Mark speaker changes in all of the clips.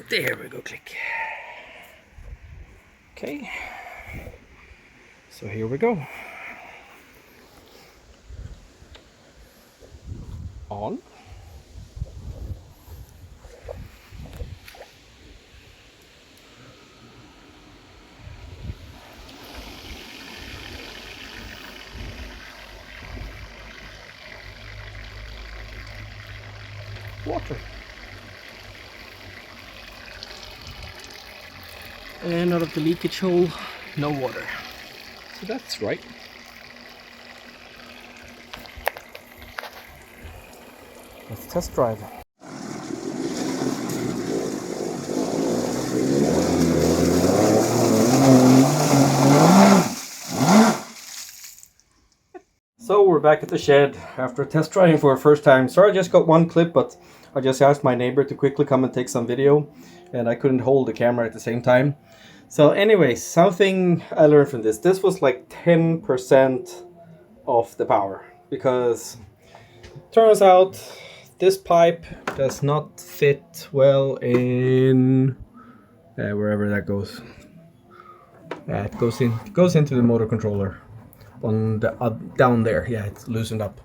Speaker 1: There we go, click. Okay, so here we go. On. Water. And out of the leakage hole, no water. So that's right. Let's test drive. So we're back at the shed after test driving for the first time. Sorry I just got one clip, but I just asked my neighbor to quickly come and take some video, and I couldn't hold the camera at the same time. So anyways, something I learned from this. This was like 10% of the power, because turns out this pipe does not fit well in wherever that goes. It goes into the motor controller on the down there. Yeah, it's loosened up.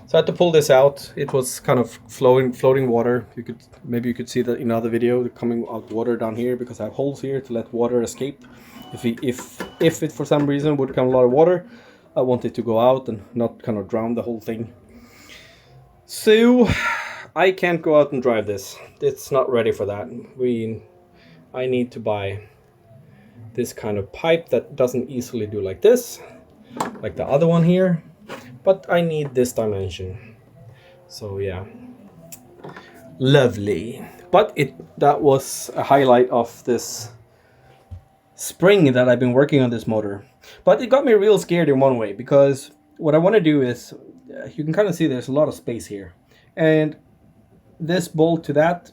Speaker 1: So I had to pull this out. It was kind of floating water. Maybe you could see that in another video, coming out water down here, because I have holes here to let water escape. If it for some reason would come a lot of water, I want it to go out and not kind of drown the whole thing. So I can't go out and drive this. It's not ready for that. I need to buy this kind of pipe that doesn't easily do like this, like the other one here, but I need this dimension. So yeah, lovely. But that was a highlight of this spring that I've been working on this motor. But it got me real scared in one way, because what I want to do is, you can kind of see there's a lot of space here, and this bolt to that,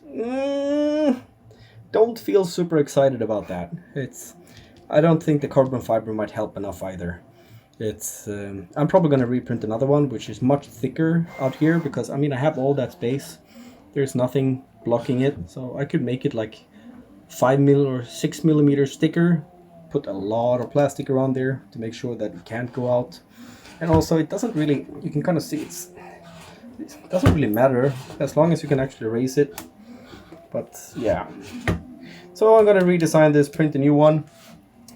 Speaker 1: don't feel super excited about that. I don't think the carbon fiber might help enough either. I'm probably going to reprint another one, which is much thicker out here, because I mean I have all that space. There's nothing blocking it, so I could make it like 5mm or 6mm thicker. Put a lot of plastic around there to make sure that it can't go out. And also it doesn't really, you can kind of see it doesn't really matter as long as you can actually raise it. But yeah, so I'm gonna redesign this, print a new one.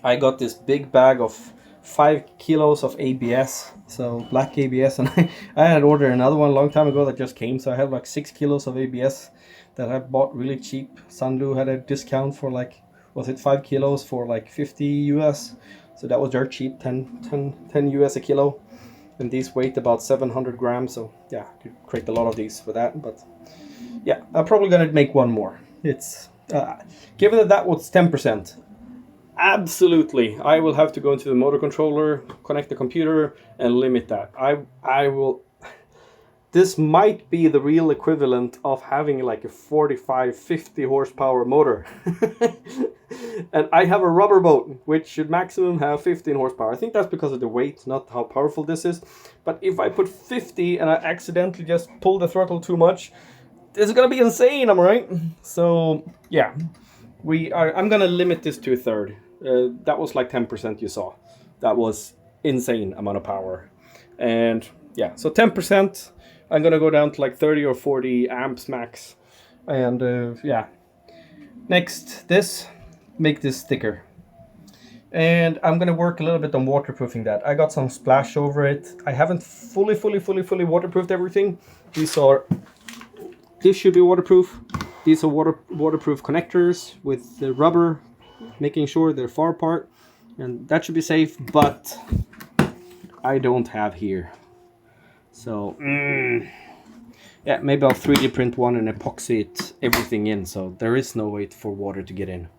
Speaker 1: I got this big bag of 5 kilos of ABS, so black ABS, and I had ordered another one a long time ago that just came, so I have like 6 kilos of ABS that I bought really cheap. Sunlu had a discount for like, was it 5 kilos for like 50 US, so that was dirt cheap, 10 US a kilo, and these weighed about 700 grams, so yeah, I could create a lot of these for that. But yeah, I'm probably gonna make one more. It's given that was 10%, absolutely, I will have to go into the motor controller, connect the computer, and limit that. I will. This might be the real equivalent of having like a 45-50 horsepower motor. And I have a rubber boat, which should maximum have 15 horsepower. I think that's because of the weight, not how powerful this is. But if I put 50 and I accidentally just pull the throttle too much, this is gonna be insane, am I right? So yeah, I'm gonna limit this to a third. That was like 10% you saw. That was insane amount of power. And yeah, so 10%, I'm gonna go down to like 30 or 40 amps max. And yeah, next, make this thicker. And I'm gonna work a little bit on waterproofing that. I got some splash over it. I haven't fully waterproofed everything. This should be waterproof. These are waterproof connectors with the rubber, making sure they're far apart, and that should be safe, but I don't have here. So yeah, maybe I'll 3D print one and epoxy everything in, so there is no way for water to get in.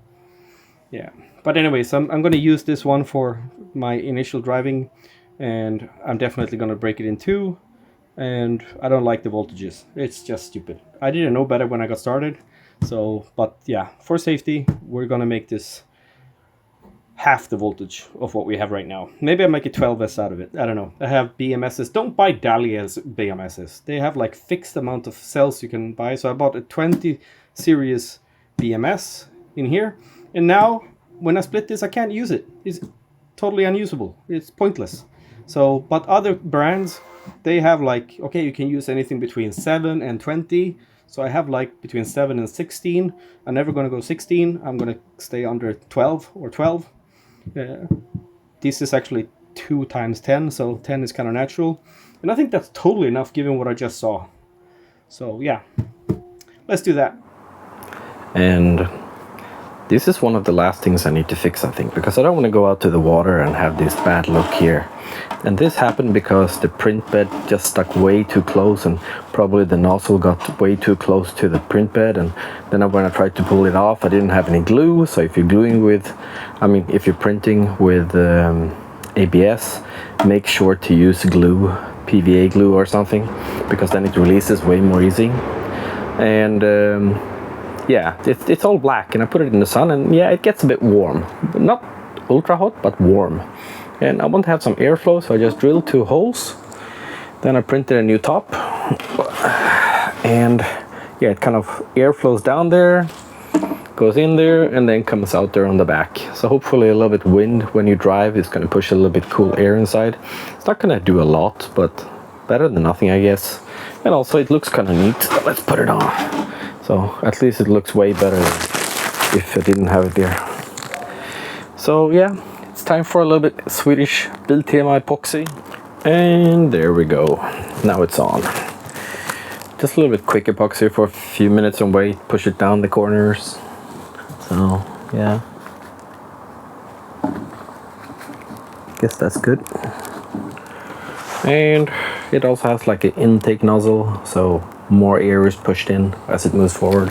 Speaker 1: Yeah, but anyways, I'm going to use this one for my initial driving, and I'm definitely going to break it in two. And I don't like the voltages. It's just stupid. I didn't know better when I got started. So, but yeah, for safety, we're going to make this half the voltage of what we have right now. Maybe I make a 12S out of it. I don't know. I have BMSs. Don't buy Dalia's BMSs. They have like fixed amount of cells you can buy. So I bought a 20 series BMS in here. And now when I split this, I can't use it. It's totally unusable. It's pointless. So, but other brands, they have like, okay, you can use anything between 7 and 20. So I have like between 7 and 16. I'm never going to go 16. I'm going to stay under 12 or 12. This is actually 2 times 10, so 10 is kind of natural. And I think that's totally enough given what I just saw. So yeah, let's do that.
Speaker 2: And this is one of the last things I need to fix, I think, because I don't want to go out to the water and have this bad look here. And this happened because the print bed just stuck way too close, and probably the nozzle got way too close to the print bed. And then when I tried to pull it off, I didn't have any glue. So if you're gluing with, if you're printing with ABS, make sure to use glue, PVA glue or something, because then it releases way more easy. And yeah, it's all black, and I put it in the sun, and yeah, it gets a bit warm. Not ultra hot, but warm. And I want to have some airflow, so I just drilled 2 holes. Then I printed a new top. And yeah, it kind of airflows down there, goes in there, and then comes out there on the back. So hopefully a little bit wind when you drive is going to push a little bit cool air inside. It's not going to do a lot, but better than nothing, I guess. And also it looks kind of neat. Let's put it on. So at least it looks way better than if I didn't have it there. So yeah, it's time for a little bit Swedish Biltema epoxy. And there we go. Now it's on. Just a little bit quick epoxy for a few minutes and wait, push it down the corners. So yeah, guess that's good. And it also has like an intake nozzle, so more air is pushed in as it moves forward.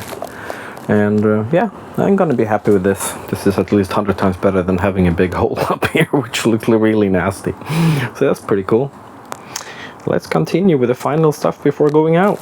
Speaker 2: And yeah, I'm gonna be happy with this. This is at least 100 times better than having a big hole up here, which looks really nasty. So that's pretty cool. Let's continue with the final stuff before going out.